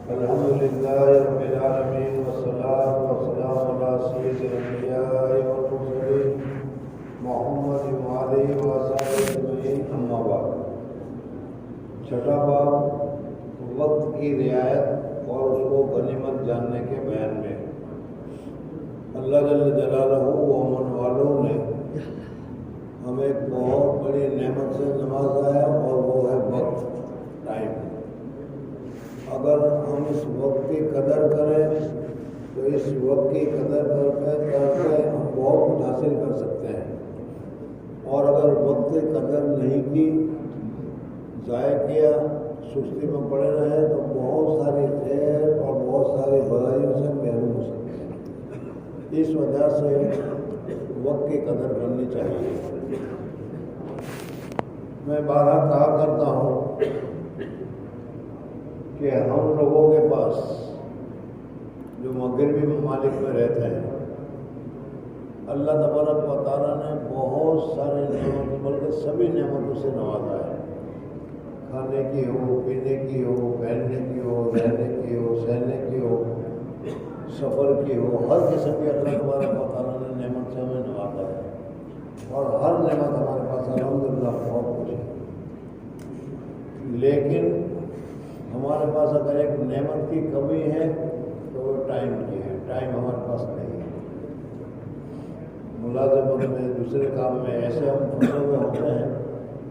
الحمدللہ رب العالمین والصلاة والسلام علی سید الانبیاء والمرسلین محمد وآلہ وصحبہ اجمعین، اما بعد۔ چھٹا باب وقت کی رعایت اور اس کو غنیمت جاننے کے بیان میں اللہ جل جلالہ و من والوں نے ہمیں ایک بہت بڑی نعمت سے نوازا ہے اور وہ ہے وقت، ٹائم۔ اگر ہم اس وقت کی قدر کریں تو اس وقت کی قدر کر کے ہم بہت کچھ حاصل کر سکتے ہیں، اور اگر وقت کی قدر نہیں کی، ضائع کیا، سستی میں پڑے رہے تو بہت ساری خیر اور بہت ساری برائیوں سے محروم ہو سکتے ہیں۔ اس وجہ سے وقت کی قدر کرنی چاہیے۔ میں بارہا کہا کرتا ہوں کہ ہم لوگوں کے پاس جو مغربی ممالک میں رہتے ہیں، اللہ تبارک و تعالیٰ نے بہت سارے نعمتوں، بلکہ سبھی نعمتوں سے نوازا ہے۔ کھانے کی ہو، پینے کی ہو، پہننے کی ہو، رہنے کی ہو، سہنے کی ہو، سفر کی ہو، ہر قسم کی اللہ تبارک و تعالیٰ نے نعمت سے ہمیں نوازا ہے، اور ہر نعمت ہمارے پاس الحمدللہ بہت کچھ ہے۔ لیکن ہمارے پاس اگر ایک نعمت کی کمی ہے تو وہ ٹائم کی ہے۔ ٹائم ہمارے پاس نہیں ہے۔ ملازمت میں، دوسرے کام میں ایسے ہم پھنسے ہوئے ہوتے ہیں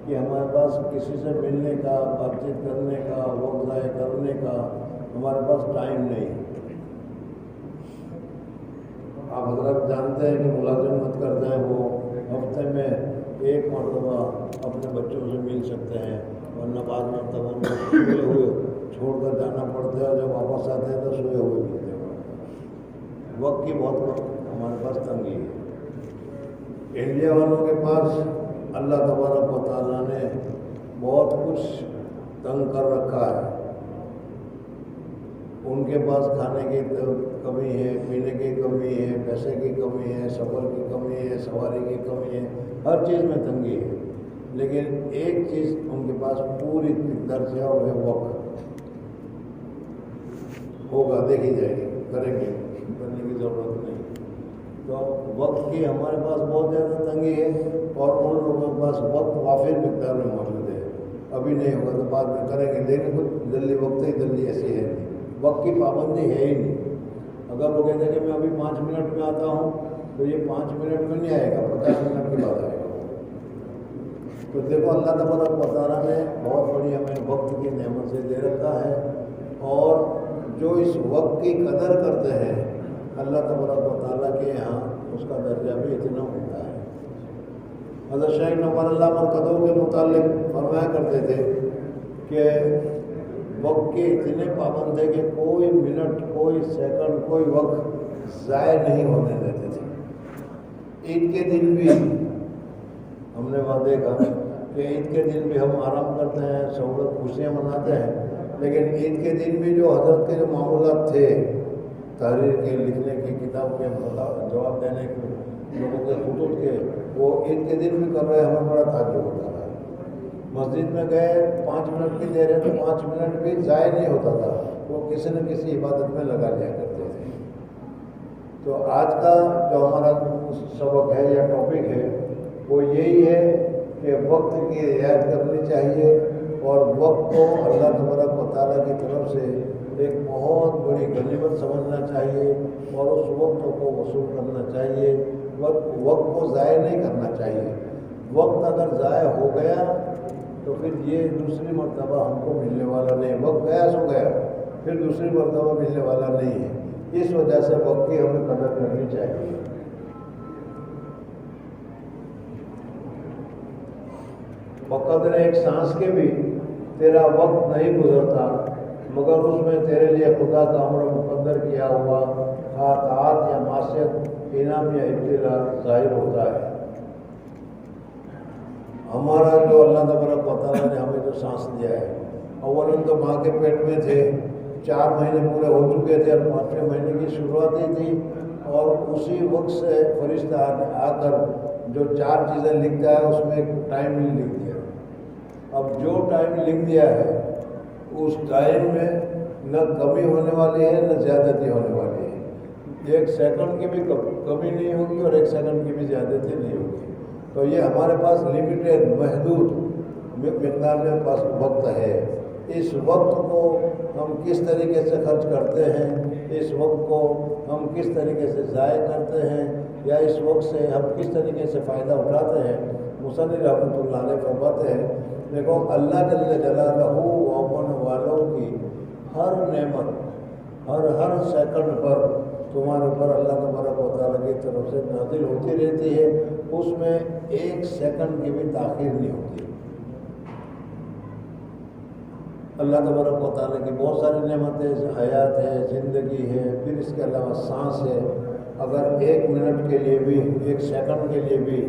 کہ ہمارے پاس کسی سے ملنے کا، بات چیت کرنے کا، وقت ضائع کرنے کا ہمارے پاس ٹائم نہیں ہے۔ آپ حضرات جانتے ہیں کہ ملازمت کرتے ہیں وہ ہفتے میں ایک مرتبہ اپنے بچوں سے مل سکتے ہیں، ورنہ بعض مرتبہ سوئے ہوئے چھوڑ کر جانا پڑتا ہے، اور جب واپس آتے ہیں تو سوئے ہوئے ملتے ہیں۔ وقت کی بہت ہمارے پاس تنگی ہے۔ انڈیا والوں کے پاس اللہ تبارک و تعالیٰ نے بہت کچھ تنگ کر رکھا ہے۔ ان کے پاس کھانے کی کمی ہے، پینے کی کمی ہے، پیسے کی کمی ہے، سفر کی کمی ہے، سواری کی کمی ہے، ہر چیز میں تنگی ہے۔ لیکن ایک چیز ان کے پاس پوری طرح سے، اور ہے وقت۔ ہوگا، دیکھی جائے گی، کریں گے، کرنے کی ضرورت نہیں۔ تو وقت کی ہمارے پاس بہت زیادہ تنگی ہے، اور ان لوگوں کے پاس وقت وافر مقدار میں موجود ہے۔ ابھی نہیں ہوگا تو بعد میں کریں گے، لیکن کچھ جلدی، وقت ہی جلدی ایسی ہے نہیں، وقت کی پابندی ہے ہی نہیں۔ اگر وہ کہتے ہیں کہ میں ابھی 5 منٹ میں آتا ہوں تو یہ 5 منٹ میں نہیں آئے گا، 50 منٹ کے بعد آئے گا۔ تو دیکھو، اللہ تبارک و تعالیٰ نے بہت بڑی ہمیں وقت کی نعمت سے دے رکھا ہے، اور جو اس وقت کی قدر کرتے ہیں اللہ تبارک و تعالیٰ کے یہاں اس کا درجہ بھی اتنا ہوتا ہے۔ حضرت شیخ نور اللہ مرکزوں کے متعلق فرمایا کرتے تھے کہ وقت کے اتنے پابند ہے کہ کوئی منٹ، کوئی سیکنڈ، کوئی وقت ضائع نہیں ہونے دیتے تھے۔ عید کے دن بھی ہم نے وہاں دیکھا کہ عید کے دن بھی ہم آرام کرتے ہیں، سہولت، خوشیاں مناتے ہیں، لیکن عید کے دن بھی جو حضرت کے جو معمولات تھے، تحریر کے، لکھنے کی، کتاب کے جواب دینے کے، لوگوں کے خطوط کے، وہ عید کے دن بھی کر رہے، ہمیں بڑا تعجب ہوتا تھا۔ مسجد میں گئے، 5 منٹ کی دیر ہے تو 5 منٹ بھی ضائع نہیں ہوتا تھا، وہ کسی نہ کسی عبادت میں لگا لیا کرتے تھے۔ تو آج کا جو ہمارا سبق ہے یا ٹاپک ہے وہ یہی ہے کہ وقت کی رعایت کرنی چاہیے، اور وقت کو اللہ تبارک و تعالیٰ کی طرف سے ایک بہت بڑی غنیمت سمجھنا چاہیے، اور اس وقت کو وصول کرنا چاہیے۔ وقت کو ضائع نہیں کرنا چاہیے۔ وقت اگر ضائع ہو گیا تو پھر یہ دوسری مرتبہ ہم کو ملنے والا نہیں۔ وقت گیا سو گیا، پھر دوسری مرتبہ ملنے والا نہیں ہے۔ اس وجہ سے وقت کی ہمیں قدر کرنی چاہیے۔ بقدر ایک سانس کے بھی تیرا وقت نہیں گزرتا، مگر اس میں تیرے لیے خدا کا عمر مقدر کیا ہوا اطاعت یا معصیت، انعام یا ابتلا ظاہر ہوتا ہے۔ ہمارا جو اللہ تبارک و تعالیٰ نے ہمیں جو سانس دیا ہے، اولاً تو ماں کے پیٹ میں تھے، 4 مہینے پورے ہو چکے تھے، اور 5ویں مہینے کی شروعات ہی تھی، اور اسی وقت سے فرشتہ آ کر جو 4 چیزیں لکھتا ہے اس میں ایک ٹائم نہیں لکھ دیا۔ اب جو ٹائم لکھ دیا ہے اس ٹائم میں نہ کمی ہونے والی ہے نہ زیادتی ہونے والی ہے. 1 سیکنڈ کی بھی کمی نہیں ہوگی اور 1 سیکنڈ کی بھی زیادتی نہیں ہوگی. تو یہ ہمارے پاس لمیٹیڈ محدود مقدار میں پاس وقت ہے. اس وقت کو ہم کس طریقے سے خرچ کرتے ہیں, اس وقت کو ہم کس طریقے سے ضائع کرتے ہیں, یا اس وقت سے ہم کس طریقے سے فائدہ اٹھاتے ہیں. مصنف رحمۃ اللہ علیہ فرماتے ہیں دیکھو اللہ جل جلالہ ومن والوں کی ہر نعمت ہر سیکنڈ پر تمہارے اوپر اللہ تبارک و تعالیٰ کی طرف سے نازل ہوتی رہتی ہے. اس میں 1 سیکنڈ کی بھی تاخیر نہیں ہوتی. اللہ تبارک و تعالیٰ کی بہت ساری نعمتیں, حیات ہے, زندگی ہے, پھر اس کے علاوہ سانس ہے. اگر 1 منٹ کے لیے بھی 1 سیکنڈ کے لیے بھی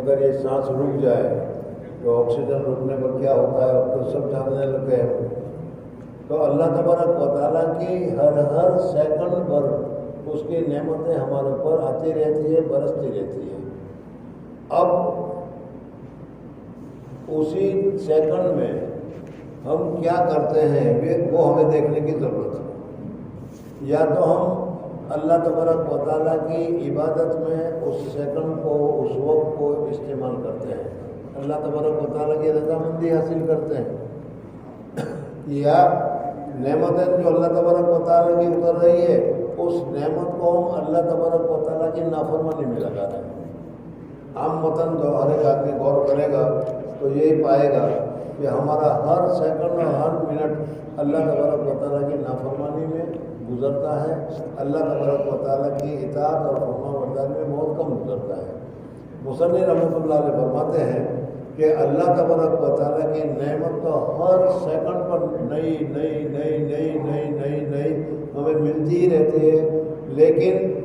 اگر یہ سانس رک جائے تو آکسیجن رکنے پر کیا ہوتا ہے اب تو سب جاننے لگے ہیں. تو اللہ تبارک و تعالیٰ کی ہر سیکنڈ پر اس کی نعمتیں ہمارے اوپر آتی رہتی ہے, برستی رہتی ہے. اب اسی سیکنڈ میں ہم کیا کرتے ہیں وہ ہمیں دیکھنے کی ضرورت ہے. یا تو ہم اللہ تبارک و تعالیٰ کی عبادت میں اس سیکنڈ کو, اس وقت کو استعمال کرتے ہیں, اللہ تبارک و تعالیٰ کی رضامندی حاصل کرتے ہیں, یا نعمتیں جو اللہ تبارک و تعالیٰ کی اتر رہی ہے اس نعمت کو ہم اللہ تبارک و تعالیٰ کی نافرمانی میں لگا رہے ہیں. عام متن جو ہر ایک آدمی غور کرے گا تو یہی پائے گا کہ ہمارا ہر سیکنڈ اور ہر منٹ اللہ تبارک و تعالیٰ کی نافرمانی میں گزرتا ہے. اللہ تبارک و تعالیٰ کی اطاعت اور فرما برداری میں بہت کم گزرتا ہے. مصنف رحمۃ اللہ علیہ فرماتے ہیں کہ اللہ تبارک و تعالیٰ کی نعمت تو ہر سیکنڈ پر نئی نئی نئی نئی نئی نئی نئی ہمیں ملتی ہی رہتی ہے, لیکن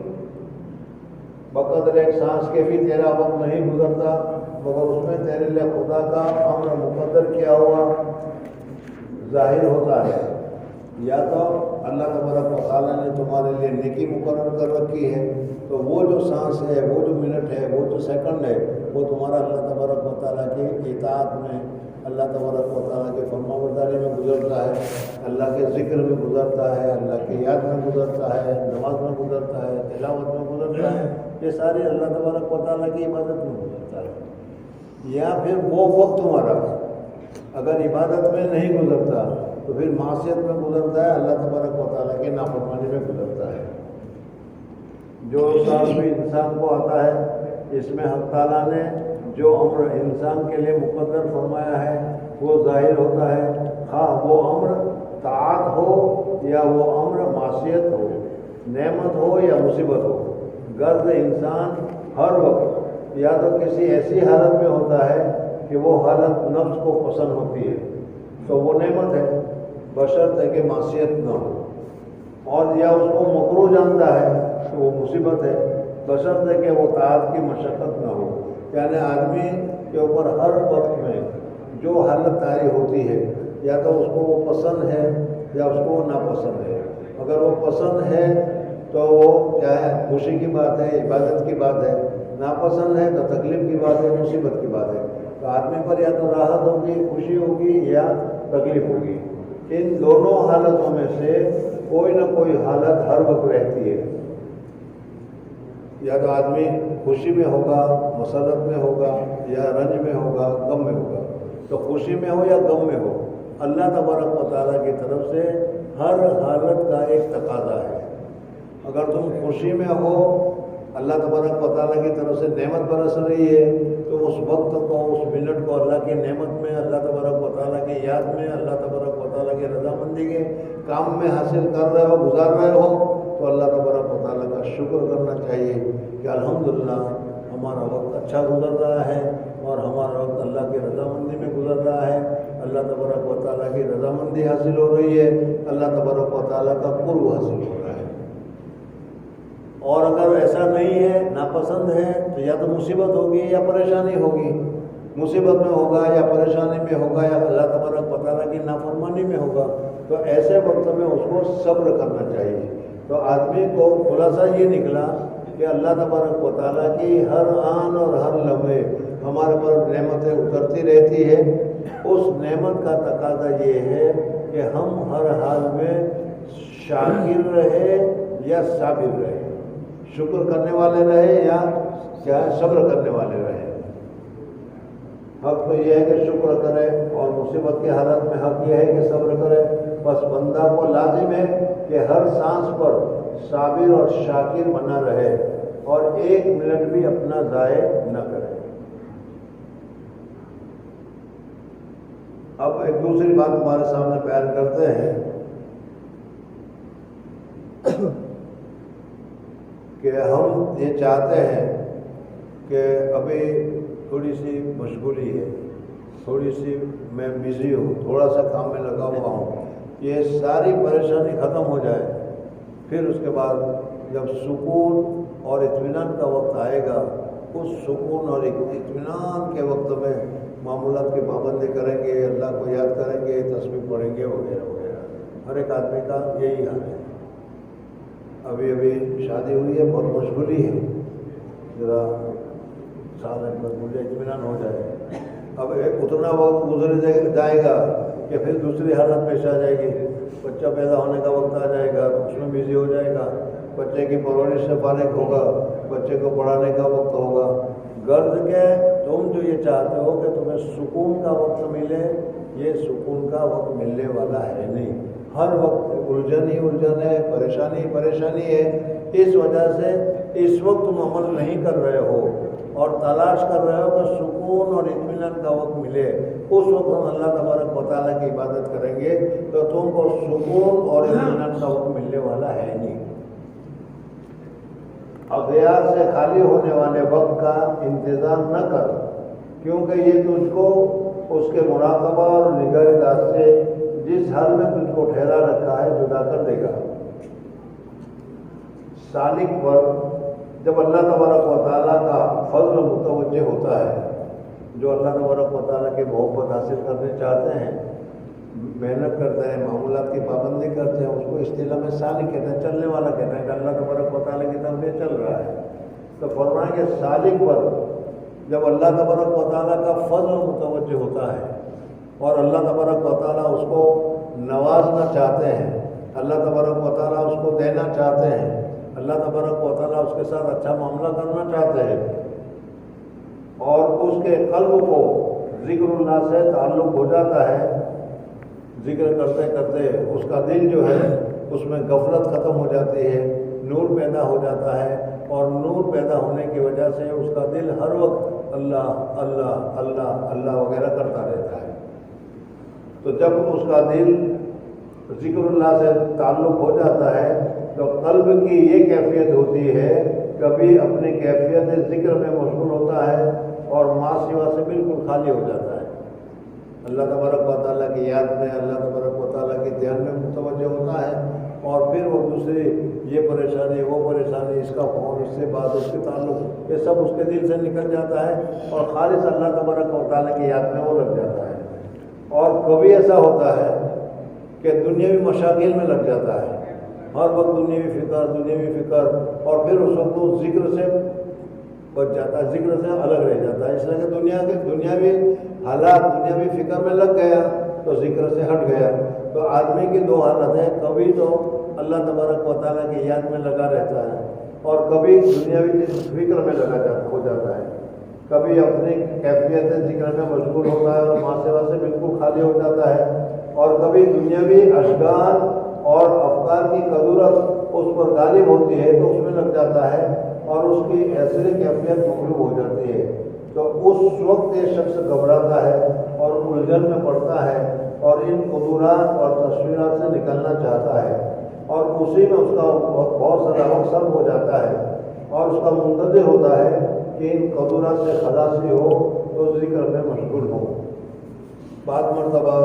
بقدر ایک سانس کے بھی تیرا وقت نہیں گزرتا مگر اس میں تیرے لیے خدا کا امر مقدر کیا ہوا ظاہر ہوتا ہے. یا تو اللہ تبارک و تعالیٰ نے تمہارے لیے نیکی مقرر کر رکھی ہے تو وہ جو سانس ہے, وہ جو منٹ ہے, وہ جو سیکنڈ ہے, وہ تمہارا اللہ تبارک و تعالیٰ کی اطاعت میں, اللہ تبارک و تعالیٰ کے فرما برداری میں گزرتا ہے, اللہ کے ذکر میں گزرتا ہے, اللہ کی یاد میں گزرتا ہے, نماز میں گزرتا ہے, تلاوت میں گزرتا ہے. یہ ساری اللہ تبارک و تعالیٰ کی عبادت میں گزرتا ہے. یا پھر وہ وقت تمہارا اگر عبادت میں نہیں گزرتا تو پھر معصیت میں گزرتا ہے, اللہ تبارک و تعالیٰ کی نافرمانی میں گزرتا ہے. جو سانس بھی انسان کو آتا ہے اس میں حق تعالیٰ نے جو امر انسان کے لیے مقدر فرمایا ہے وہ ظاہر ہوتا ہے, خواہ وہ امر طاعت ہو یا وہ امر معصیت ہو, نعمت ہو یا مصیبت ہو. غرض انسان ہر وقت یا تو کسی ایسی حالت میں ہوتا ہے کہ وہ حالت نفس کو پسند ہوتی ہے تو وہ نعمت ہے بشرط کہ معصیت نہ ہو, اور یا اس کو مکروہ جانتا ہے تو وہ مصیبت ہے بشرط کہ وہ طاعت کی مشقت نہ ہو. یعنی آدمی کے اوپر ہر وقت میں جو حالت طاری ہوتی ہے یا تو اس کو وہ پسند ہے یا اس کو وہ ناپسند ہے. اگر وہ پسند ہے تو وہ کیا ہے, خوشی کی بات ہے, عبادت کی بات ہے. ناپسند ہے تو تکلیف کی بات ہے, مصیبت کی بات ہے. تو آدمی پر یا تو راحت ہوگی, خوشی ہوگی یا تکلیف ہوگی. ان دونوں حالتوں میں سے کوئی نہ کوئی حالت ہر وقت رہتی ہے. یا تو آدمی خوشی میں ہوگا, مسرت میں ہوگا, یا رنج میں ہوگا, غم میں ہوگا. تو خوشی میں ہو یا غم میں ہو, اللہ تبارک و تعالیٰ کی طرف سے ہر حالت کا ایک تقاضا ہے. اگر تم خوشی میں ہو, اللہ تبارک و تعالیٰ کی طرف سے نعمت برس رہی ہے تو اس وقت کو, اس منٹ کو اللہ کی نعمت میں, اللہ تبارک و تعالیٰ کی یاد میں, اللہ تبارک و تعالیٰ کی رضامندی کے کام میں حاصل کر رہے ہو, گزار رہے ہو, تو اللہ تبارک و تعالیٰ کا شکر کرنا چاہیے کہ الحمدللہ ہمارا وقت اچھا گزر رہا ہے اور ہمارا وقت اللہ کی رضامندی میں گزر رہا ہے. اللہ تبارک و تعالیٰ کی رضامندی حاصل ہو رہی ہے, اللہ تبارک و تعالیٰ کا قرب حاصل ہو رہا ہے. اور اگر ایسا نہیں ہے, ناپسند ہے, تو یا تو مصیبت ہوگی یا پریشانی ہوگی. مصیبت میں ہوگا یا پریشانی میں ہوگا یا اللہ تبارک و تعالیٰ کی نافرمانی میں ہوگا, تو ایسے وقت میں اس کو صبر کرنا چاہیے. تو آدمی کو خلاصہ یہ نکلا کہ اللہ تبارک و تعالیٰ کی ہر آن اور ہر لمحے ہمارے پر نعمتیں اترتی رہتی ہے, اس نعمت کا تقاضا یہ ہے کہ ہم ہر حال میں شاکر رہے یا صابر رہے، شکر کرنے والے رہے یا کیا صبر کرنے والے رہے۔ حق تو یہ ہے کہ شکر کرے، اور مصیبت کی حالت میں حق یہ ہے کہ صبر کرے۔ بس بندہ کو لازم ہے کہ ہر سانس پر صابر اور شاکر بنا رہے اور ایک منٹ بھی اپنا ضائع نہ کرے۔ اب ایک دوسری بات ہمارے سامنے بیان کرتے ہیں کہ ہم یہ چاہتے ہیں کہ ابھی تھوڑی سی مشغولی ہے، تھوڑی سی میں بزی ہوں، تھوڑا سا کام میں لگا ہوا ہوں، یہ ساری پریشانی ختم ہو جائے، پھر اس کے بعد جب سکون اور اطمینان کا وقت آئے گا، اس سکون اور اطمینان کے وقت میں معمولات کی پابندی کریں گے، اللہ کو یاد کریں گے، تسبیح پڑھیں گے وغیرہ وغیرہ۔ ہر ایک آدمی کا یہی حال ہے۔ ابھی شادی ہوئی ہے، بہت مشغولی ہے، ذرا سال میں مجھے اطمینان ہو جائے۔ اب اتنا وقت گزر جائے گا کہ پھر دوسری حالت پیش آ جائے گی، بچہ پیدا ہونے کا وقت آ جائے گا تو اس میں بزی ہو جائے گا، بچے کی پرورش سے فارغ ہوگا، بچے کو پڑھانے کا وقت ہوگا۔ غرض کہ تم جو یہ چاہتے ہو کہ تمہیں سکون کا وقت ملے، یہ سکون کا وقت ملنے والا ہے نہیں۔ ہر وقت الجھن ہی الجھن ہے، پریشانی ہی پریشانی ہے۔ اس وجہ سے اس وقت تم عمل نہیں کر رہے ہو اور تلاش کر رہے ہو کہ سکون اور اطمینان کا وقت ملے۔ اس وقت ہم اللہ تبارک و تعالیٰ کی عبادت کریں گے تو تم کو سکون اور اطمینان کا وقت ملنے والا ہے نہیں۔ اغیار سے خالی ہونے والے وقت کا انتظار نہ کر، کیونکہ یہ تجھ کو اس کے مراقبہ اور نگہداشت سے جس حال میں تجھ کو ٹھہرا رکھا ہے جدا کر دے گا۔ سالک پر جب اللہ تبارک و تعالیٰ کا فضل متوجہ ہوتا ہے، جو اللہ تبارک و تعالیٰ کی محبت حاصل کرنے چاہتے ہیں، محنت کرتے ہیں، معمولات کی پابندی کرتے ہیں، اس کو اصطلاح میں سالک کہتے ہیں، چلنے والا کہتے ہیں کہ اللہ تبارک و تعالیٰ کی طرف یہ چل رہا ہے۔ تو فرمائیں کہ سالک پر جب اللہ تبارک و تعالیٰ کا فضل متوجہ ہوتا ہے اور اللہ تبارک و تعالیٰ اس کو نوازنا چاہتے ہیں، اللہ تبارک و تعالیٰ اس کو دینا چاہتے ہیں، اللہ تبارک و تعالیٰ اس کے ساتھ اچھا معاملہ کرنا چاہتے ہیں، اور اس کے قلب کو ذکر اللہ سے تعلق ہو جاتا ہے، ذکر کرتے کرتے اس کا دل جو ہے اس میں غفلت ختم ہو جاتی ہے، نور پیدا ہو جاتا ہے، اور نور پیدا ہونے کی وجہ سے اس کا دل ہر وقت اللہ اللہ اللہ اللہ وغیرہ کرتا رہتا ہے۔ تو جب اس کا دل ذکر اللہ سے تعلق ہو جاتا ہے تو قلب کی یہ کیفیت ہوتی ہے، کبھی اپنی کیفیت ذکر میں مشغول ہوتا ہے اور ماں سوا سے بالکل خالی ہو جاتا ہے۔ اللہ تبارک و تعالیٰ کی یاد میں، اللہ تبارک و تعالیٰ کے دھیان میں متوجہ ہوتا ہے، اور پھر وہ دوسری یہ پریشانی وہ پریشانی، اس کا فون، اس سے بات، اس کے تعلق، یہ سب اس کے دل سے نکل جاتا ہے اور خالص اللہ تبارک و تعالیٰ کی یاد میں وہ لگ جاتا ہے۔ اور کبھی ایسا ہوتا ہے کہ دنیاوی مشاغل میں لگ جاتا ہے، ہر وقت دنیاوی فکر، اور پھر اس وقت وہ ذکر سے بچ جاتا ہے، ذکر سے الگ رہ جاتا ہے، اس لیے کہ دنیاوی حالات، دنیاوی فکر میں لگ گیا تو ذکر سے ہٹ گیا۔ تو آدمی کی دو حالت ہے، کبھی تو اللہ تبارک و تعالیٰ کی یاد میں لگا رہتا ہے اور کبھی دنیاوی فکر میں ہو جاتا ہے، کبھی اپنی کیفیت ذکر میں مشغول ہوتا ہے اور ماں سوا سے بالکل خالی ہو جاتا ہے، اور کبھی دنیاوی اشغال اور افکار کی قدرت اس پر غالب ہوتی ہے تو اس میں لگ جاتا ہے اور اس کی ایسی کیفیت مغلوب ہو جاتی ہے۔ تو اس وقت یہ شخص گھبراتا ہے اور الجھن میں پڑتا ہے اور ان قدرات اور تصویرات سے نکلنا چاہتا ہے، اور اسی میں اس کا بہت سارا وقت صرف ہو جاتا ہے، اور اس کا منتظر ہوتا ہے کہ ان قدرات سے خلاصی ہو تو ذکر میں مشغول ہو۔ بعض مرتبہ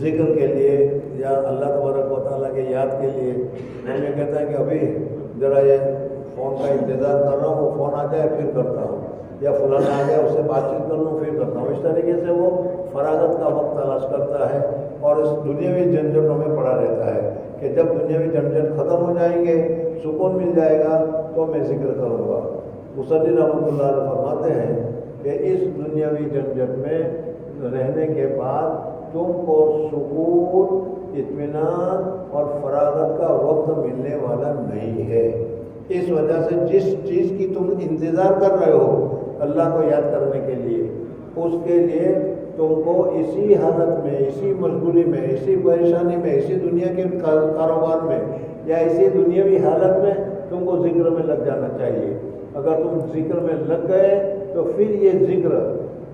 ذکر کے لیے یا اللہ تبارک و تعالیٰ کی یاد کے لیے ہم یہ کہتا ہے کہ ابھی ذرا یہ فون کا انتظار کر رہا ہوں، وہ فون آ جائے پھر کرتا ہوں، یا فلانا آ جائے اس سے بات چیت کر لوں پھر کرتا ہوں۔ اس طریقے سے وہ فراغت کا وقت تلاش کرتا ہے اور اس دنیاوی جھنجھٹوں میں پڑا رہتا ہے کہ جب دنیاوی جھنجھٹ ختم ہو جائیں گے، سکون مل جائے گا تو میں ذکر کروں گا۔ مصنف رحمۃ اللہ علیہ فرماتے ہیں کہ اس دنیاوی جھنجھٹ میں رہنے کے بعد تم کو سکون، اطمینان اور فراغت کا وقت ملنے والا نہیں ہے۔ اس وجہ سے جس چیز کی تم انتظار کر رہے ہو اللہ کو یاد کرنے کے لیے، اس کے لیے تم کو اسی حالت میں، اسی مشغولی میں، اسی پریشانی میں، اسی دنیا کے کاروبار میں یا اسی دنیاوی حالت میں تم کو ذکر میں لگ جانا چاہیے۔ اگر تم ذکر میں لگ گئے تو پھر یہ ذکر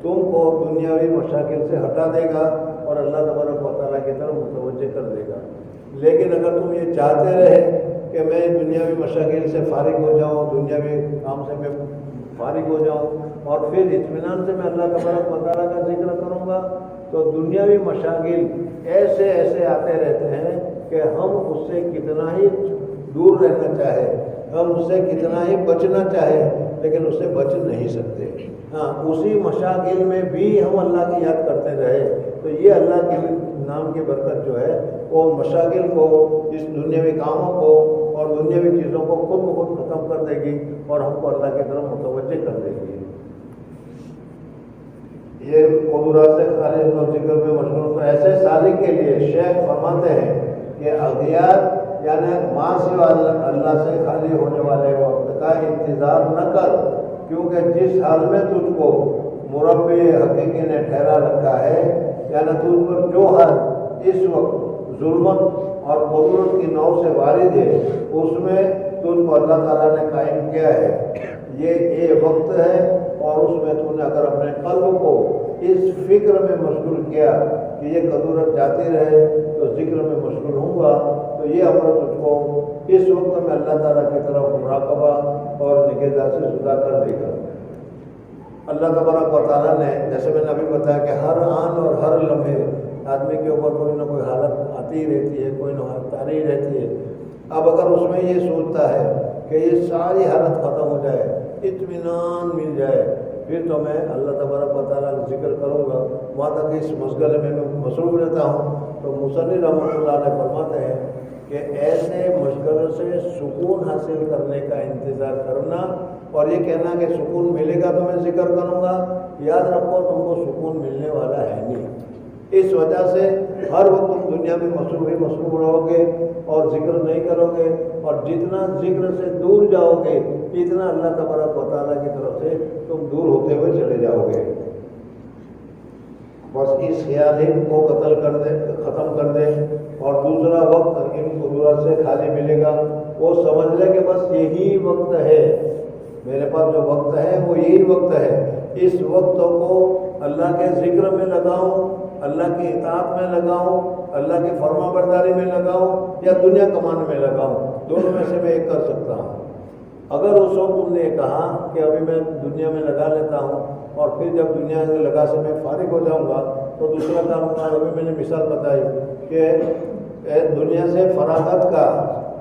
تم کو دنیاوی مشاکل سے ہٹا دے گا اور اللہ تبارک و تعالیٰ کی طرف متوجہ کر دے گا۔ لیکن اگر تم یہ چاہتے رہے کہ میں دنیاوی مشاکل سے فارغ ہو جاؤں، دنیاوی کام سے میں فارغ ہو جاؤں اور پھر اطمینان سے میں اللہ تبارک و تعالیٰ کا ذکر کروں گا، تو دنیاوی مشاغل ایسے ایسے آتے رہتے ہیں کہ ہم اس سے کتنا ہی دور رہنا چاہے، ہم اس سے کتنا ہی بچنا چاہے، لیکن اس سے بچ نہیں سکتے۔ ہاں، اسی مشاغل میں بھی ہم اللہ کی یاد کرتے رہے تو یہ اللہ کے نام کی برکت جو ہے وہ مشاغل کو، اس دنیاوی کاموں کو اور دنیاوی چیزوں کو خود بخود ختم کر دے گی اور ہم کو اللہ کی طرف متوجہ کر دے گی۔ یہ قدرات سے خالی و ذکر میں مشغول ایسے سالک کے لیے شیخ فرماتے ہیں کہ اغیار یعنی ماں سے اللہ سے خالی ہونے والے وقت کا انتظار نہ کر، کیونکہ جس حال میں تجھ کو مربی حقیقی نے ٹھہرا رکھا ہے، یعنی تجھ پر جو حال اس وقت ظلمت اور قدرت کی نو سے وارد ہے، اس میں تجھ کو اللہ تعالیٰ نے قائم کیا ہے۔ یہ وقت ہے اور اس میں تو نے اگر اپنے قلب کو اس فکر میں مشغول کیا کہ یہ قدرت جاتی رہے تو ذکر میں مشغول ہوں گا، تو یہ امر تجھ کو اس وقت میں اللہ تعالیٰ کی طرف مراقبہ اور نگہداشت سے جدا کر دے گا۔ اللہ تبارک و تعالیٰ نے، جیسے میں نے ابھی بتایا کہ ہر آن اور ہر لمحے آدمی کے اوپر کوئی نہ کوئی حالت آتی رہتی ہے، کوئی نہ حالت آ رہی رہتی ہے۔ اب اگر اس میں یہ سوچتا ہے کہ یہ ساری حالت ختم ہو جائے، اطمینان مل جائے، پھر تو میں اللہ تبارک و تعالیٰ کا ذکر کروں گا، وہاں تک اس مشغلے میں مصروف رہتا ہوں۔ تو مصنف رحمۃ اللہ علیہ فرماتے ہیں کہ ایسے مشغلے سے سکون حاصل کرنے کا انتظار کرنا اور یہ کہنا کہ سکون ملے گا تو میں ذکر کروں گا، یاد رکھو تم کو سکون ملنے والا ہے نہیں۔ اس وجہ سے ہر وقت تم دنیا میں مصروف رہو گے اور ذکر نہیں کرو گے، اور جتنا ذکر سے دور جاؤ گے اتنا اللہ تبارک و تعالیٰ کی طرف سے تم دور ہوتے ہوئے چلے جاؤ گے۔ بس اس خیال ہی کو ختم کر دے اور دوسرا وقت ان قدرت سے خالی ملے گا، وہ سمجھ لے کہ بس یہی وقت ہے، میرے پاس جو وقت ہے وہ یہی وقت ہے، اس وقت کو اللہ کے ذکر میں لگاؤں، اللہ کی اطاعت میں لگاؤں، اللہ کی فرما برداری میں لگاؤں یا دنیا کمانے میں لگاؤں، دونوں میں سے میں ایک کر سکتا ہوں۔ اگر اس وقت تم نے کہا کہ ابھی میں دنیا میں لگا لیتا ہوں اور پھر جب دنیا سے لگا سے میں فارغ ہو جاؤں گا تو دوسرا کام ہوگا، ابھی میں نے مثال بتائی کہ دنیا سے فراغت کا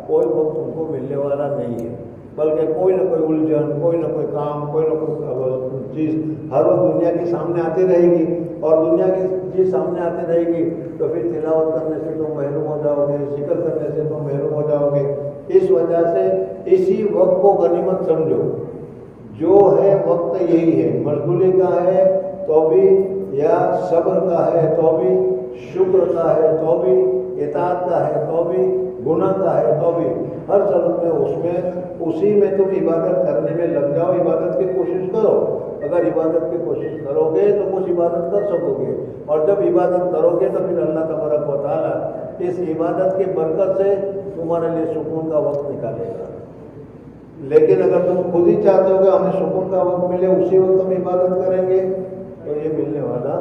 کوئی وقت تم کو ملنے والا نہیں ہے، بلکہ کوئی نہ کوئی الجھن، کوئی نہ کوئی کام، کوئی نہ کوئی چیز ہر وقت دنیا کے سامنے آتی رہے گی، اور دنیا کی چیز سامنے آتی رہے گی تو پھر تلاوت کرنے سے تم محروم ہو جاؤ گے، ذکر کرنے سے تم محروم ہو جاؤ گے۔ اس وجہ سے اسی وقت کو غنیمت سمجھو، جو ہے وقت یہی ہے، مشغولی کا ہے تو بھی، یا صبر کا ہے تو بھی، شکر کا ہے تو بھی، اطاعت کا ہے تو بھی، گناہ کا ہے تو بھی، ہر صورت میں اسی میں تم عبادت کرنے میں لگ جاؤ، عبادت کی کوشش کرو۔ اگر عبادت کی کوشش کرو گے تو کچھ عبادت کر سکو گے، اور جب عبادت کرو گے تو پھر اللہ تبارک و تعالیٰ اس عبادت کی برکت سے تمہارے لیے سکون کا وقت نکالے گا۔ لیکن اگر تم خود ہی چاہتے ہو کہ ہمیں سکون کا وقت ملے، اسی وقت ہم عبادت کریں گے، تو یہ ملنے والا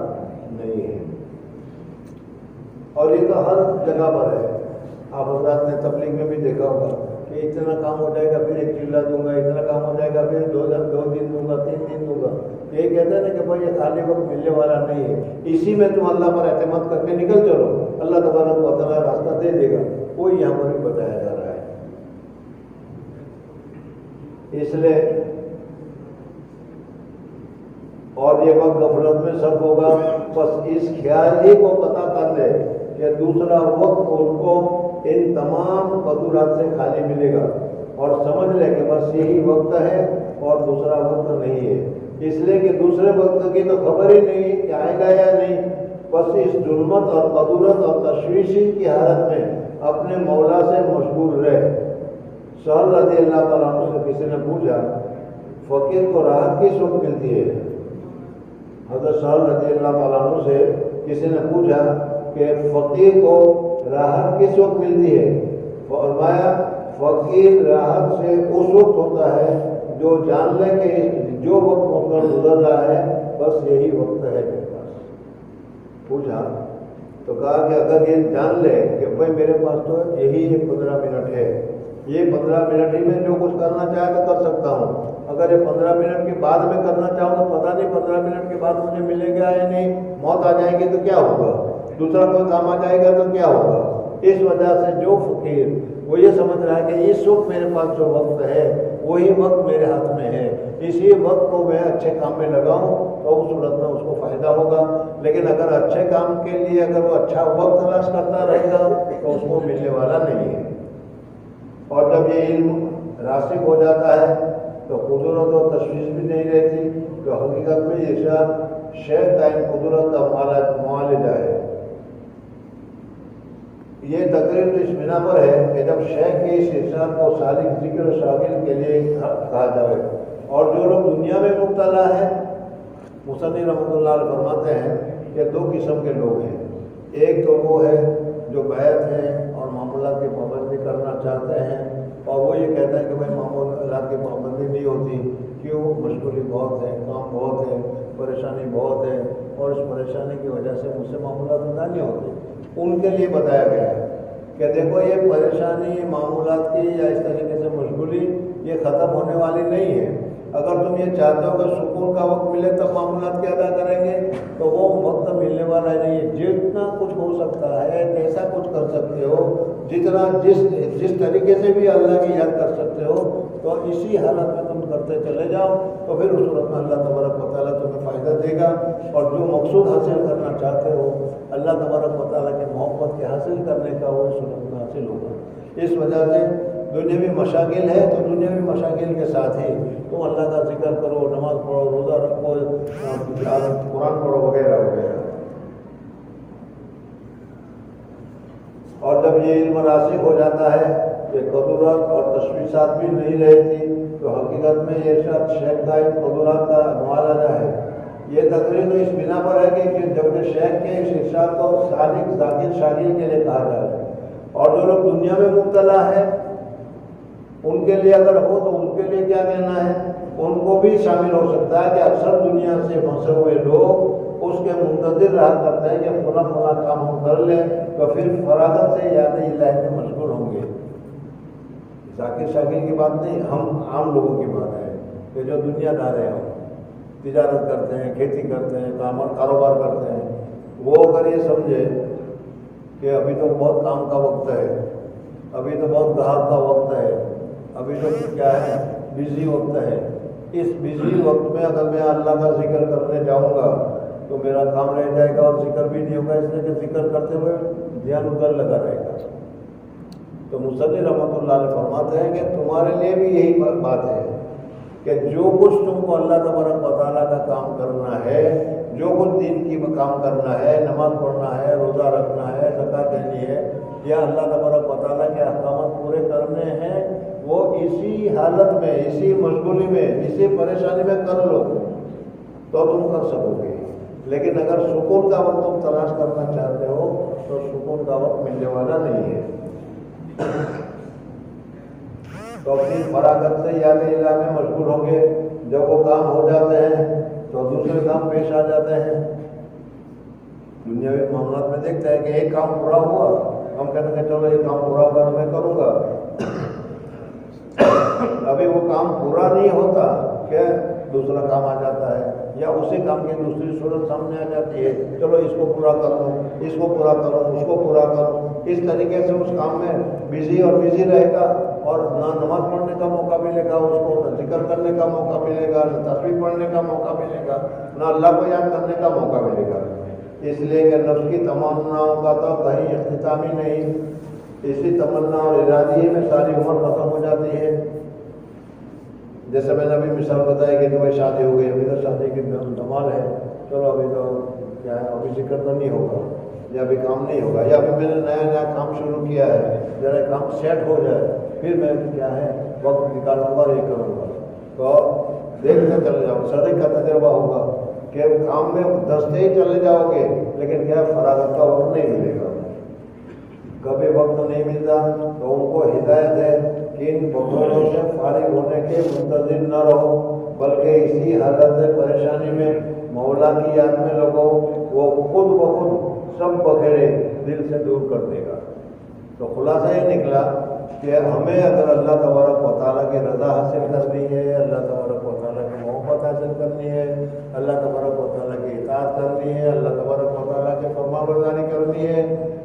نہیں ہے۔ اور یہ تو ہر جگہ پر ہے، آپ حضرات نے تبلیغ میں بھی دیکھا ہوگا کہ اتنا کام ہو جائے گا پھر ایک چلہ دوں گا، اتنا کام ہو جائے گا پھر 2 دن دوں گا، 3 دن دوں گا۔ یہ کہتے ہیں نا کہ بھائی یہ خالی وقت ملنے والا نہیں ہے، اسی میں تم اللہ پر اعتماد کر کے نکل چلو، اللہ تبارک و تعالیٰ راستہ دے دے گا، وہ یہاں پر بھی بتایا جا رہا ہے۔ اس لیے اور یہ وقت غفلت میں سب ہوگا، بس اس خیال ہی کو پتہ کر لے کہ دوسرا وقت ان کو ان تمام قدرات سے خالی ملے گا، اور سمجھ لے کہ بس یہی وقت ہے اور دوسرا وقت نہیں ہے۔ اس لیے کہ دوسرے وقت کی تو خبر ہی نہیں کہ آئے گا یا نہیں، بس اس ظلمت اور قدورت اور تشویشی کی حالت میں اپنے مولا سے مشغول رہے۔ سہل رضی اللہ تعالیٰ عنہ سے کسی نے پوچھا فقیر کو راحت کس وقت ملتی ہے؟ حضرت سہل رضی اللہ تعالیٰ عنہ سے کسی نے پوچھا کہ فقیر کو راحت کس وقت ملتی ہے؟ فرمایا فقیر راحت سے اس وقت ہوتا ہے جو جان لے کہ جو وقت مقرر گزر رہا ہے بس یہی وقت ہے میرے پاس۔ پوچھا تو کہا کہ اگر یہ جان لے کہ بھائی میرے پاس تو یہی 15 منٹ ہے، یہ 15 منٹ ہی میں جو کچھ کرنا چاہے تو کر سکتا ہوں، اگر یہ 15 منٹ کے بعد میں کرنا چاہوں تو پتہ نہیں 15 منٹ کے بعد مجھے ملے گا یا نہیں، موت آ جائے گی تو کیا ہوگا، دوسرا کوئی کام آ جائے گا تو کیا ہوگا۔ اس وجہ سے جو فقیر وہ یہ سمجھ رہا ہے کہ اس وقت میرے پاس جو وقت ہے وہی وقت میرے ہاتھ میں ہے، اسی وقت کو میں اچھے کام میں لگاؤں تو اس صورت میں اس کو فائدہ ہوگا، لیکن اگر اچھے کام کے لیے اگر وہ اچھا وقت تلاش کرتا رہے گا تو اس کو ملنے والا نہیں ہے۔ اور جب یہ علم راسخ ہو جاتا ہے تو قدرت اور تشویش بھی نہیں رہتی، تو حقیقت میں یہ شیخ تعین قدرت کا معالجہ ہے۔ یہ تقریر تو اس بنا پر ہے کہ جب شیخ کے اس ارشاد کو سالک ذکر و شاغل کے لیے کہا جائے، اور جو لوگ دنیا میں مبتلا ہے، مصنف رحمۃ اللہ علیہ فرماتے ہیں کہ 2 قسم کے لوگ ہیں۔ ایک تو وہ ہے جو بیعت ہیں اور معاملات کی پابندی کرنا چاہتے ہیں، اور وہ یہ کہتا ہے کہ بھائی معاملات کی پابندی نہیں ہوتی، کیوں؟ مشغولی بہت ہے، کام بہت ہے، پریشانی بہت ہے، اور اس پریشانی کی وجہ سے مجھ سے معاملات ادا نہیں ہوتے۔ ان کے لیے بتایا گیا ہے کہ دیکھو یہ پریشانی معمولات کی یا اس طریقے سے مشغولی یہ ختم ہونے والی نہیں ہے۔ اگر تم یہ چاہتے ہو کہ سکون کا وقت ملے تب معمولات کی ادا کریں گے تو وہ وقت ملنے والا نہیں ہے۔ جتنا کچھ ہو سکتا ہے، جیسا کچھ کر سکتے ہو، جتنا جس طریقے سے بھی اللہ کی یاد کر سکتے ہو تو اسی حالت میں تم کرتے چلے جاؤ، تو پھر اس صورت میں اللہ تبارک و تعالیٰ تمہیں فائدہ دے گا، اور جو مقصود حاصل کرنا چاہتے ہو اللہ تبارک و تعالیٰ کی محبت کے حاصل کرنے کا وہ صورت میں حاصل ہوگا۔ اس وجہ سے دنیاوی مشاغل ہے تو دنیاوی مشاغل کے ساتھ ہی تم اللہ کا ذکر کرو، نماز پڑھو، روزہ رکھو، قرآن پڑھو وغیرہ وغیرہ۔ اور جب یہ علم راسخ ہو جاتا ہے کہ قدرت اور تشویشات بھی نہیں رہتی تو حقیقت میں یہ ارشاد شیخ تعین قدرت کا معالجہ ہے۔ یہ تقریر تو اس بنا پر ہے کہ جب کہ شیخ کے اس ارشاد کو سالک ذاکر شاگرد کے لیے کہا جائے، اور جو لوگ دنیا میں مبتلا ہے ان کے لیے اگر ہو تو ان کے لیے کیا کہنا ہے، ان کو بھی شامل ہو سکتا ہے کہ اکثر دنیا سے پھنسے ہوئے لوگ اس کے منتظر رہا کرتے ہیں کہ فلاں فلاں کام ہم کر لیں تو پھر فراغت سے یاد الہی میں مشغول ہوں گے۔ ذاکر شاگرد کی بات نہیں، ہم عام لوگوں کی بات ہے کہ جو دنیا دار ہیں، تجارت کرتے ہیں، کھیتی کرتے ہیں، کاروبار کرتے ہیں، وہ اگر یہ سمجھے کہ ابھی تو بہت کام کا وقت ہے، ابھی تو بہت گاہک کا وقت ہے، ابھی تو کیا ہے بزی وقت ہے، اس بزی وقت میں اگر میں اللہ کا ذکر کرنے جاؤں گا تو میرا کام رہ جائے گا اور ذکر بھی نہیں ہوگا، اس لیے کہ ذکر کرتے ہوئے دھیان ادھر لگا رہے گا۔ تو مصنف رحمۃ اللہ علیہ فرماتے ہیں کہ تمہارے لیے بھی یہی بات ہے کہ جو کچھ تم کو اللہ تبارک و تعالیٰ کا کام کرنا ہے، جو کچھ دین کی کام کرنا ہے، نماز پڑھنا ہے، روزہ رکھنا ہے، زکوٰۃ دینی ہے، یا اللہ تبارک و تعالیٰ کے احکامات پورے کرنے ہیں، وہ اسی حالت میں، اسی مشغولی میں، اسی پریشانی میں کر لو تو تم کر سکو گے۔ لیکن اگر سکون کا وقت تم تلاش کرنا چاہتے ہو تو سکون کا وقت ملنے والا نہیں ہے۔ تو اپنی فراغت سے یاد الہی میں مشغول ہوں گے، جب وہ کام ہو جاتے ہیں تو دوسرے کام پیش آ جاتے ہیں۔ دنیاوی معاملات میں دیکھتے ہیں کہ ایک کام پورا ہوا، ہم کہتے ہیں چلو یہ کام پورا ہوگا تو میں کروں گا، ابھی وہ کام پورا نہیں ہوتا کہ دوسرا کام آ جاتا ہے، یا اسی کام کی دوسری صورت سامنے آ جاتی ہے، چلو اس کو پورا کر لوں، اس کو پورا کروں، اس کو پورا کروں۔ اس طریقے سے اس کام میں بزی اور بزی رہے گا، اور نہ نماز پڑھنے کا موقع ملے گا اس کو، نہ ذکر کرنے کا موقع ملے گا، نہ تسبیح پڑھنے کا موقع ملے گا، نہ اللہ کو یاد کرنے کا موقع ملے گا۔ اس لیے کہ نفس کی تمناؤں کا تو کہیں اختتام ہی نہیں، اسی تمنا اور ارادی میں ساری عمر ختم ہو جاتی ہے۔ جیسے میں نے ابھی مثال بتایا کہ تمہیں شادی ہو گئی، ابھی تو شادی کی دھمال ہے، چلو ابھی تو کیا ہے، ابھی ذکر تو نہیں ہوگا یا ابھی کام نہیں ہوگا، یا ابھی میں نے نیا نیا کام شروع کیا ہے، ذرا کام سیٹ ہو جائے پھر میں کیا ہے وقت نکالوں گا اور یہ کروں گا۔ تو دیکھتے چلے جاؤ، صدیق کا تجربہ ہوگا کہ کام میں دستے ہی چلے جاؤ گے لیکن کیا فراغت کا وقت نہیں ملے گا، کبھی وقت نہیں ملتا۔ تو ان کو ہدایت ہے کہ ان بغوروں سے فارغ ہونے کے منتظر نہ رہو، بلکہ اسی حالت پریشانی میں مولا کی یاد میں لگو، وہ خود بخود سب بخیرے دل سے دور کر دے گا۔ تو خلاصہ یہ نکلا کہ ہمیں اگر اللہ تبارک و تعالیٰ کی رضا حاصل کرنی ہے، اللہ تبارک و تعالیٰ کی محبت حاصل کرنی ہے، اللہ تبارک و تعالیٰ کی اطاعت کرنی ہے، اللہ تبارک و تعالیٰ کی فرما برداری کرنی ہے،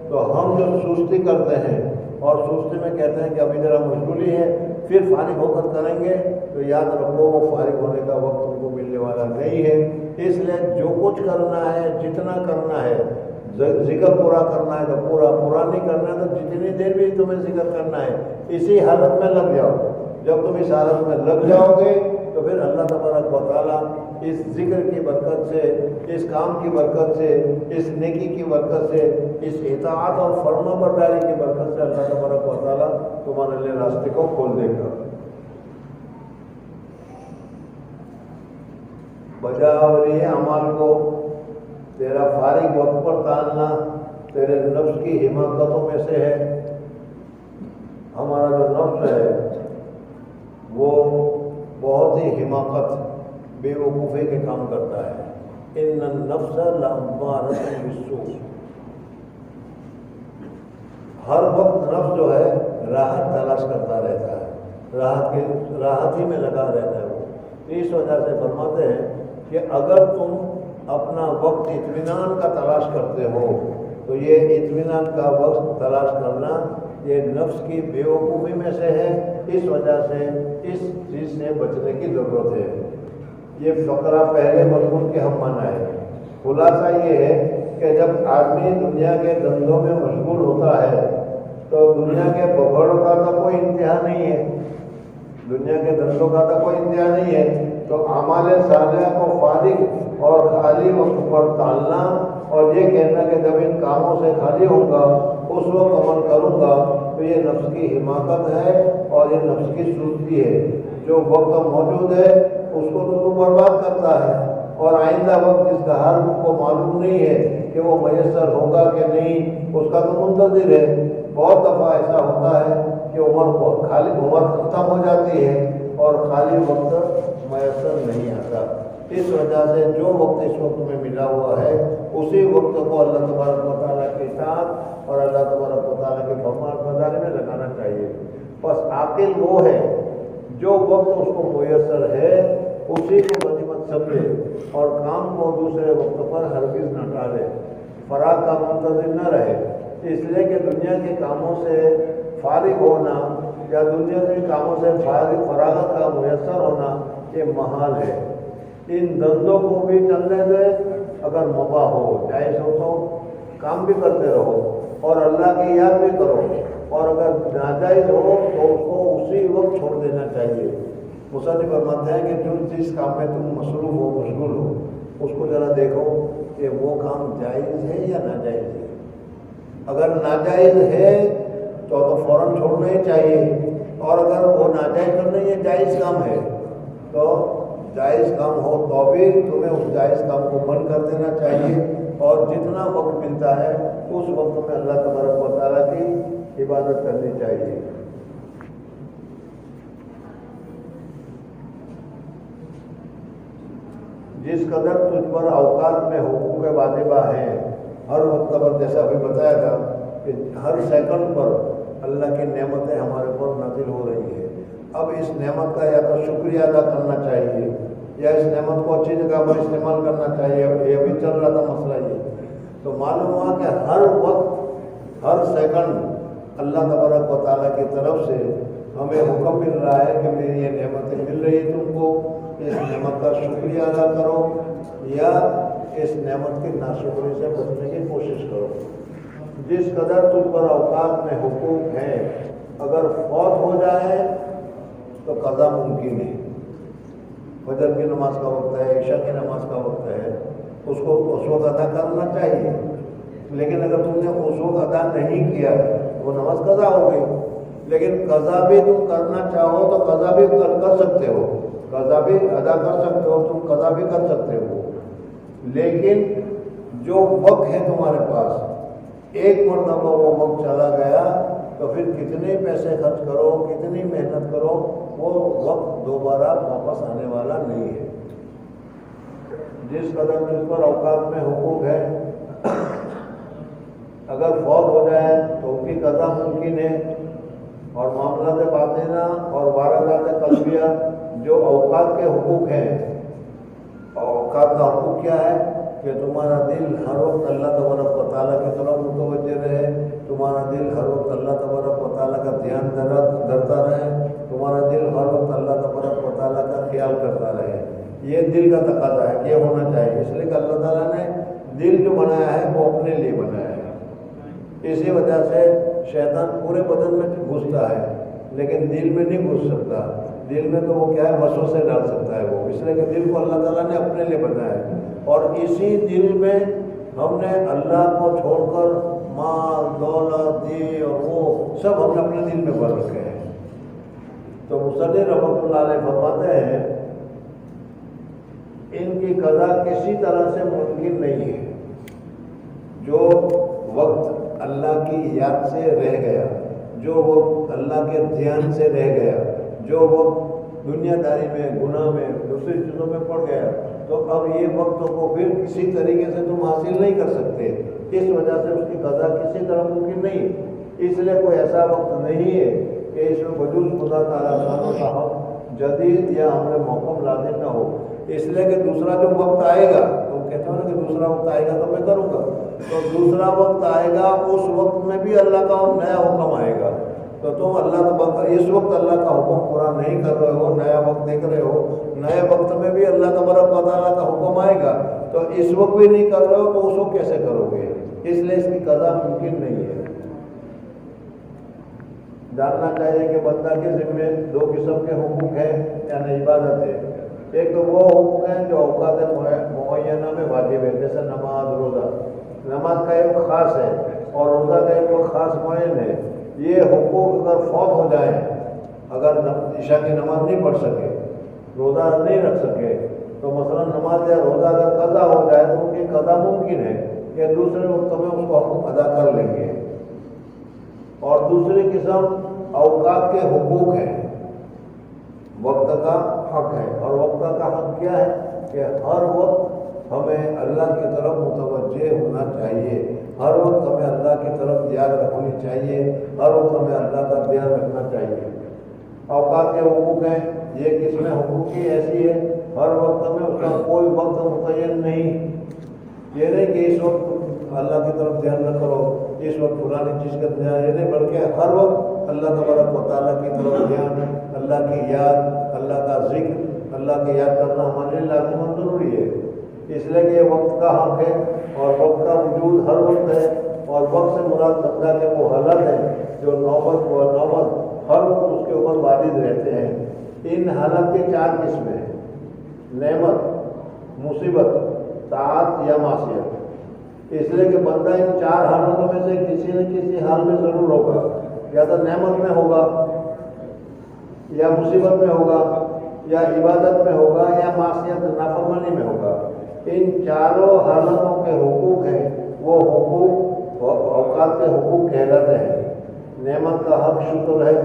تو ہم جو سستی کرتے ہیں اور سستی میں کہتے ہیں کہ ابھی ذرا مشغولی ہے پھر فارغ ہو کر کریں گے، تو یاد رکھو وہ فارغ ہونے کا وقت ان کو ملنے والا نہیں ہے۔ اس لیے جو کچھ کرنا ہے، جتنا کرنا ہے، ذکر پورا کرنا ہے تو پورا نہیں کرنا ہے تو جتنی دیر بھی تمہیں ذکر کرنا ہے اسی حالت میں لگ جاؤ۔ جب تم اس حالت میں لگ جاؤ گے تو پھر اللہ تبارک و تعالیٰ اس ذکر کی برکت سے، اس کام کی برکت سے، اس نیکی کی برکت سے، اس اطاعت اور فرما برداری کی برکت سے اللہ تبارک و تعالیٰ تمہارے لیے راستے کو کھول دے گا۔ بجاوری اعمال کو تیرا فارغ وقت پر ٹالنا تیرے نفس کی حماقتوں میں سے ہے۔ ہمارا جو نفس ہے وہ بہت ہی حماقت، بے وقوفی کے کام کرتا ہے۔ ان النفس لامارۃ بالسوء، ہر وقت نفس جو ہے راحت تلاش کرتا رہتا ہے، راحت ہی میں لگا رہتا ہے وہ۔ اس وجہ سے فرماتے ہیں کہ اگر تم اپنا وقت اطمینان کا تلاش کرتے ہو تو یہ اطمینان کا وقت تلاش کرنا یہ نفس کی بے وقوفی میں سے ہے، اس وجہ سے اس چیز سے بچنے کی ضرورت ہے۔ یہ فقرہ پہلے مضمون کے ہم مانا ہے۔ خلاصہ یہ ہے کہ جب آدمی دنیا کے دھندوں میں مشغول ہوتا ہے تو دنیا کے بگڑوں کا تو کوئی انتہا نہیں ہے، دنیا کے دھندوں کا تو کوئی انتہا نہیں ہے، تو اعمال صالحہ کو فارغ اور خالی وقت پر ٹالنا اور یہ کہنا کہ جب ان کاموں سے خالی ہوں گا اس وقت عمل کروں گا، تو یہ نفس کی حماقت ہے اور یہ نفس کی سستی ہے۔ جو وقت موجود ہے اس کو تو برباد کرتا ہے، اور آئندہ وقت جس کا ہر کو معلوم نہیں ہے کہ وہ میسر ہوگا کہ نہیں، اس کا تو منتظر ہے۔ بہت دفعہ ایسا ہوتا ہے کہ عمر ختم ہو جاتی ہے اور خالی وقت میسر نہیں آتا۔ اس وجہ سے جو وقت اس وقت میں ملا ہوا ہے اسی وقت کو اللہ تبارک و تعالیٰ کے ساتھ اور اللہ تبارک و تعالیٰ کے فرمان برداری میں لگانا چاہیے۔ بس عاقل وہ ہے جو وقت اس کو میسر ہے اسی کو غنیمت سمجھے اور کام کو دوسرے وقت پر ہرگز نہ ٹالے، فراغ کا منتظر نہ رہے۔ اس لیے کہ دنیا کے کاموں سے فارغ ہونا یا دنیا کے کاموں سے فراغت کا میسر ہونا یہ محال ہے۔ ان دندوں کو بھی چلنے دے، اگر موقع ہو جائز ہو تو کام بھی کرتے رہو اور اللہ کی یاد بھی کرو، اور اگر ناجائز ہو تو اس کو اسی وقت چھوڑ دینا چاہیے۔ مصنف فرماتے ہیں کہ جس کام میں تم مصروف ہو، مشغول ہو، اس کو ذرا دیکھو کہ وہ کام جائز ہے یا ناجائز ہے۔ اگر ناجائز ہے تو فوراً چھوڑنا ہی چاہیے، اور اگر وہ ناجائز تو نہیں ہے، جائز کام ہے، تو جائز کام ہو تو بھی تمہیں اس جائز کام کو بند کر دینا چاہیے، اور جتنا وقت ملتا ہے اس وقت میں اللہ تبارک و تعالیٰ کی عبادت کرنی چاہیے۔ جس قدر تجھ پر اوقات میں حقوق واجبہ ہیں، ہر وقت پر جیسا ابھی بتایا تھا کہ ہر سیکنڈ پر اللہ کی نعمتیں ہمارے اوپر نازل ہو رہی ہیں۔ اب اس نعمت کا یا تو شکریہ ادا کرنا چاہیے یا اس نعمت کو اچھی جگہ پر استعمال کرنا چاہیے۔ یہ بھی چل رہا تھا مسئلہ یہ، تو معلوم ہوا کہ ہر وقت ہر سیکنڈ اللہ تبارک و تعالیٰ کی طرف سے ہمیں حکم مل رہا ہے کہ میری یہ نعمتیں مل رہی ہیں، تم کو اس نعمت کا شکریہ ادا کرو یا اس نعمت کی ناشکری سے بچنے کی کوشش کرو۔ جس قدر تجھ پر اوقات میں حقوق ہیں، اگر فوت ہو جائے تو قضا ممکن ہے، فجر کی نماز کا وقت ہے، عشاء کی نماز کا وقت ہے، اس کو اس وقت ادا کرنا چاہیے. لیکن اگر تم نے اس وقت ادا نہیں کیا وہ نماز قضا ہو گئی. لیکن قضا بھی تم کرنا چاہو تو قضا بھی کر سکتے ہو، قضا بھی ادا کر سکتے ہو، تم قضا بھی کر سکتے ہو. لیکن جو وقت ہے تمہارے پاس، ایک مرتبہ وہ وقت چلا گیا تو پھر کتنے پیسے خرچ کرو، کتنی محنت کرو، وہ وقت دوبارہ واپس آنے والا نہیں ہے. جس قدر جس پر اوقات میں حقوق ہے، اگر فوت ہو جائے تو ان کی قضا ممکن ہے. اور معاملات باطنہ اور واردات قلبیہ جو اوقات کے حقوق ہیں، اوقات کا حقوق کیا ہے کہ تمہارا دل ہر وقت اللہ تبارک و تعالیٰ کی طرف متوجہ رہے، تمہارا دل ہر وقت اللہ تبارک و تعالیٰ کا دھیان دھرتا رہے، تمہارا دل ہر وقت اللہ تبارک و تعالیٰ کا خیال کرتا رہے. یہ دل کا تقاضا ہے کہ یہ ہونا چاہیے. اس لیے کہ اللہ تعالیٰ نے دل جو بنایا ہے وہ اپنے لیے بنایا ہے. اسی وجہ سے شیطان پورے بدن میں گھستا ہے لیکن دل میں نہیں گھس سکتا. دل میں تو وہ کیا ہے، وسوسے ڈال سکتا ہے وہ. اس لیے کہ دل کو اللہ تعالیٰ نے اپنے لیے بنایا ہے. اور اسی دل میں ہم نے اللہ کو چھوڑ کر مال دولت یہ اور وہ سب ہم نے اپنے دل میں بھر رکھے ہیں. تو مصنف رحمۃ اللہ علیہ فرماتے ہیں ان کی قضا کسی طرح سے ممکن نہیں ہے. جو وقت اللہ کی یاد سے رہ گیا، جو وقت اللہ کے دھیان سے رہ گیا، جو وقت دنیا داری میں، گناہ میں، دوسری چیزوں میں پڑ گیا، تو اب یہ وقت کو پھر کسی طریقے سے تم حاصل نہیں کر سکتے. اس وجہ سے اس کی قضا کسی طرح ممکن نہیں. اس لیے کوئی ایسا وقت نہیں ہے کہ اس میں وجود خدا تعالیٰ کا حق جدید یا ہمیں محکم لازم نہ ہو. اس لیے کہ دوسرا جو وقت آئے گا، تم کہتے ہو نا کہ دوسرا وقت آئے گا تو میں کروں گا، تو دوسرا وقت آئے گا، اس وقت میں بھی اللہ کا نیا حکم آئے گا. تو تم اس وقت اللہ کا حکم پورا نہیں کر رہے ہو، نیا وقت دیکھ رہے ہو، نئے وقت میں بھی اللہ تبارک و تعالیٰ کا حکم آئے گا، تو اس وقت بھی نہیں کر رہے ہو تو اس وقت کیسے کرو گے؟ اس لیے اس کی قضا ممکن نہیں ہے. جاننا چاہیے کہ بندہ کے ذمے دو قسم کے حقوق ہیں یعنی عبادت ہے. ایک تو وہ حقوق ہیں جو اوقات معینہ میں واجب ہے، جیسے نماز، روزہ. نماز کا ایک خاص ہے اور روزہ کا ایک خاص معین ہے. یہ حقوق اگر فوت ہو جائیں، اگر عشاء کی نماز نہیں پڑھ سکے، روزہ نہیں رکھ سکے، تو مثلا نماز یا روزہ اگر قضا ہو جائے تو ان کی قضا ممکن ہے کہ دوسرے وقت میں اس کو ہم ادا کر لیں گے. اور دوسری قسم اوقات کے حقوق ہیں. وقت کا حق ہے، اور وقت کا حق کیا ہے کہ ہر وقت ہمیں اللہ کی طرف متوجہ ہونا چاہیے، ہر وقت ہمیں اللہ کی طرف یاد رکھنی چاہیے، ہر وقت ہمیں اللہ کا دھیان رکھنا چاہیے. اوقات کے حقوق ہیں، یہ قسمیں حقوق کی ایسی ہے ہر وقت ہمیں اس کا کوئی وقت متعین نہیں. یہ نہیں کہ اس وقت اللہ کی طرف دھیان نہ کرو، اس وقت پرانی چیز کا دھیان، یہ نہیں، بلکہ ہر وقت اللہ تبارک و تعالیٰ کی طرف دھیان، اللہ کی یاد، اللہ کا ذکر، اللہ کی یاد کرنا ہمارے لیے لازم و ضروری ہے. اس لیے کہ یہ وقت کا حق ہے اور وقت کا وجود ہر وقت ہے. اور وقت سے مراد بندہ کے وہ حالت ہیں جو نوبت ہر وقت اس کے اوپر وارد رہتے ہیں. ان حالت کے 4 قسمیں ہیں: نعمت، مصیبت، طاعت یا معصیت. اس لیے کہ بندہ ان 4 حالتوں میں سے کسی نہ کسی حال میں ضرور ہوگا. یا تو نعمت میں ہوگا، یا مصیبت میں ہوگا، یا عبادت میں ہوگا، یا معصیت نافرمانی میں ہوگا. ان 4 حالتوں کے حقوق ہیں، وہ حقوق اوقات کے حقوق کہلاتے ہیں. نعمت کا حق شکر ہے،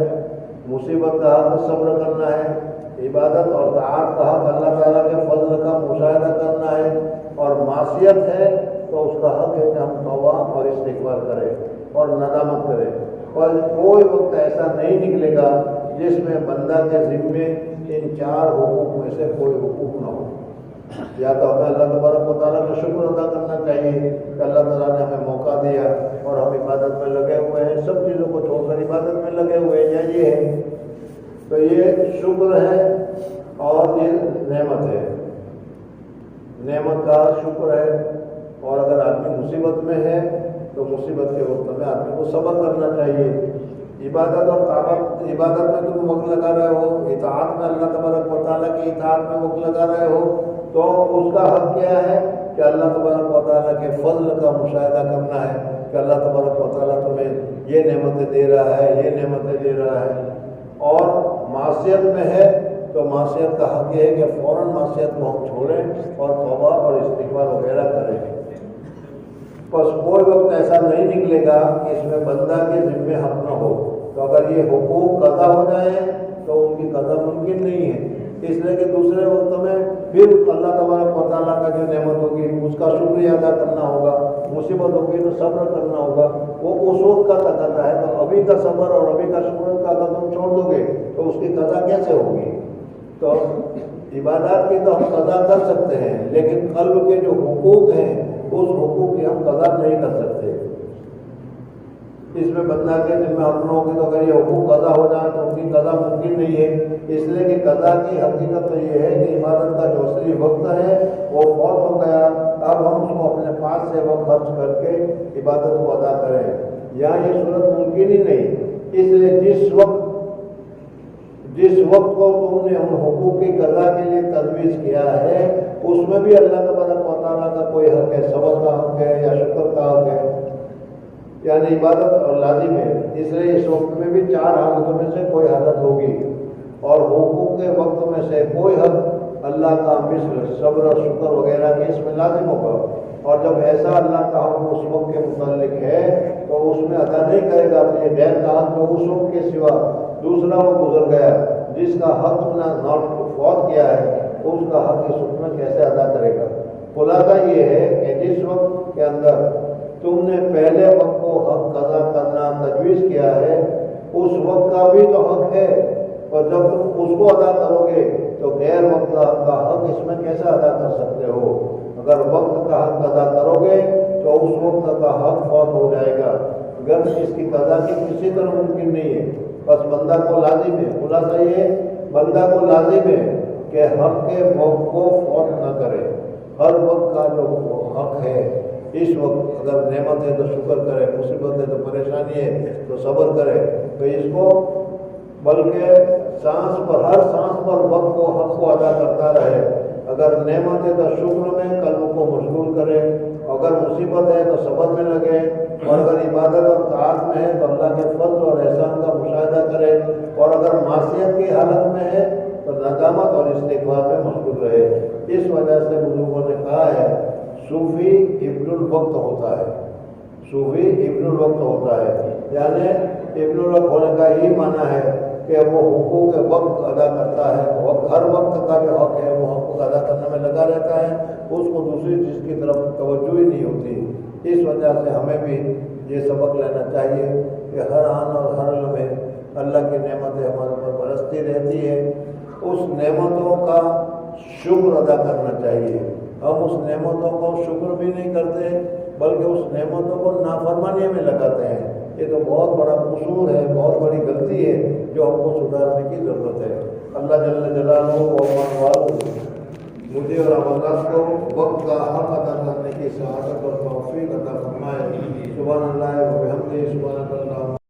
مصیبت کا حق صبر کرنا ہے، عبادت اور طاعت کا حق اللہ تعالیٰ کے فضل کا مشاہدہ کرنا ہے، اور معصیت ہے تو اس کا حق ہے کہ ہم توبہ اور استغفار کریں اور ندامت کریں. اور کوئی وقت ایسا نہیں نکلے گا جس میں بندہ کے ذمے ان 4 حقوق میں سے کوئی حقوق نہ ہو. یا تو ہمیں اللہ تبارک و تعالیٰ کا شکر ادا کرنا چاہیے کہ اللہ تعالیٰ نے ہمیں موقع دیا اور ہم عبادت میں لگے ہوئے ہیں، سب چیزوں کو چھوڑ کر عبادت میں لگے ہوئے ہیں، یا یہ ہے تو یہ شکر ہے اور یہ نعمت ہے. نعمت کا شکر ہے. اور اگر آدمی مصیبت میں ہے تو مصیبت کے وقت میں آدمی کو صبر کرنا چاہیے. عبادت اور طاعت، عبادت میں تم وقت لگا رہے ہو، اطاعت میں اللہ تبارک و تعالیٰ کی اطاعت میں وقت لگا رہے ہو، تو اس کا حق کیا ہے کہ اللہ تبارک و تعالیٰ کے فضل کا مشاہدہ کرنا ہے کہ اللہ تبارک و تعالیٰ تمہیں یہ نعمتیں دے رہا ہے، یہ نعمتیں دے رہا ہے۔ اور معصیت میں ہے تو معصیت کا حق یہ ہے کہ فوراً معصیت کو ہم چھوڑیں اور توبہ اور استغفار وغیرہ کریں۔ بس کوئی وقت ایسا نہیں نکلے گا کہ اس میں بندہ کے ذمے حق نہ ہو، تو اگر یہ حقوق قضا ہو جائیں تو ان کی قضا ممکن نہیں ہے، اس لیے کہ دوسرے وقت میں پھر اللہ تبارک و تعالیٰ کا جو نعمت ہوگی اس کا شکریہ ادا کرنا ہوگا، مصیبت ہوگی تو صبر کرنا ہوگا، وہ اس وقت کا تقاضا ہے۔ تو ابھی کا صبر اور ابھی کا شکر کا اگر تم چھوڑ دو گے تو اس کی قضا کیسے ہوگی؟ تو عبادات کی تو ہم قضا کر سکتے ہیں، لیکن قلب کے جو حقوق ہیں اس حقوق کی ہم قضا نہیں کر سکتے۔ اس میں بندہ کے ذمہ اپنوں کی تو اگر یہ حقوق قضا ہو جائے تو ان کی قضا ممکن نہیں ہے، اس لیے کہ قضا کی حقیقت تو یہ ہے کہ عبادت کا جو اصلی وقت ہے وہ فوت ہو گیا، اب ہم اس کو اپنے پاس سے وقت خرچ کر کے عبادت کو ادا کریں، یہاں یہ صورت ممکن ہی نہیں۔ اس لیے جس وقت کو تم نے ان حقوق کی قضا کے لیے تجویز کیا ہے اس میں بھی اللہ تبارک و تعالیٰ کا کوئی حق ہے، صبر کا حق ہے یا شکر کا حق ہے، یعنی عبادت اور لازم ہے۔ اس لیے اس وقت میں بھی 4 حالتوں میں سے کوئی حالت ہوگی، اور حقوق کے وقت میں سے کوئی حق اللہ کا مثل صبر اور شکر وغیرہ کے اس میں لازم ہوگا، اور جب ایسا اللہ کا حق اس وقت کے متعلق ہے تو اس میں ادا نہیں کرے گا اپنے غیر کا حق جو اس وقت کے سوا دوسرا وہ گزر گیا، جس کا حق نہ فوت کیا ہے اس کا حق اس وقت میں کیسے ادا کرے گا؟ خلاصہ یہ ہے کہ جس وقت کے اندر تم نے پہلے وقت کو حق قضا کرنا تجویز کیا ہے اس وقت کا بھی تو حق ہے، اور جب تم اس کو ادا کرو گے تو غیر وقت کا حق اس میں کیسے ادا کر سکتے ہو؟ اگر وقت کا حق ادا کرو گے تو اس وقت کا حق فوت ہو جائے گا، اگر اس کی قضا کی کسی طرح ممکن نہیں ہے، بس بندہ کو لازم ہے، خلاصہ یہ بندہ کو لازم ہے کہ حق کے وقت کو فوت نہ کرے، ہر وقت کا جو حق ہے اس وقت اگر نعمت ہے تو شکر کرے، مصیبت ہے تو پریشانی ہے تو صبر کرے، تو اس کو بلکہ سانس پر ہر سانس پر وقت کو حق کو ادا کرتا رہے، اگر نعمت ہے تو شکر میں قلب کو مشغول کرے، اگر مصیبت ہے تو صبر میں لگے، اور اگر عبادت اور طاعت میں ہے تو اللہ کے فضل اور احسان کا مشاہدہ کرے، اور اگر معصیت کی حالت میں ہے تو ندامت اور استغفار میں مشغول رہے۔ اس وجہ سے بزرگوں نے کہا ہے صوفی ابن الوقت ہوتا ہے، صوفی ابن الوقت ہوتا ہے، یعنی ابن الوقت ہونے کا یہی معنی ہے کہ وہ حقوق وقت ادا کرتا ہے، ہر وقت کا جو حق ہے وہ حق کو ادا کرنے میں لگا رہتا ہے، اس کو دوسری چیز کی طرف توجہ ہی نہیں ہوتی۔ اس وجہ سے ہمیں بھی یہ سبق لینا چاہیے کہ ہر آن اور ہر لمحے اللہ کی نعمتیں ہمارے اوپر برستی رہتی ہے، اس نعمتوں کا شکر ادا کرنا چاہیے۔ ہم اس نعمتوں کو شکر بھی نہیں کرتے بلکہ اس نعمتوں کو نافرمانی میں لگاتے ہیں، یہ تو بہت بڑا قصور ہے، بہت بڑی غلطی ہے جو ہم کو سدھارنے کی ضرورت ہے۔ اللہ جل جلالہ مجھے اور حضرات کو وقت کا حق ادا کرنے کی سعادت اور توفیق عطا فرمائے۔ سبحان اللہ و بحمدہ، سبحان اللہ۔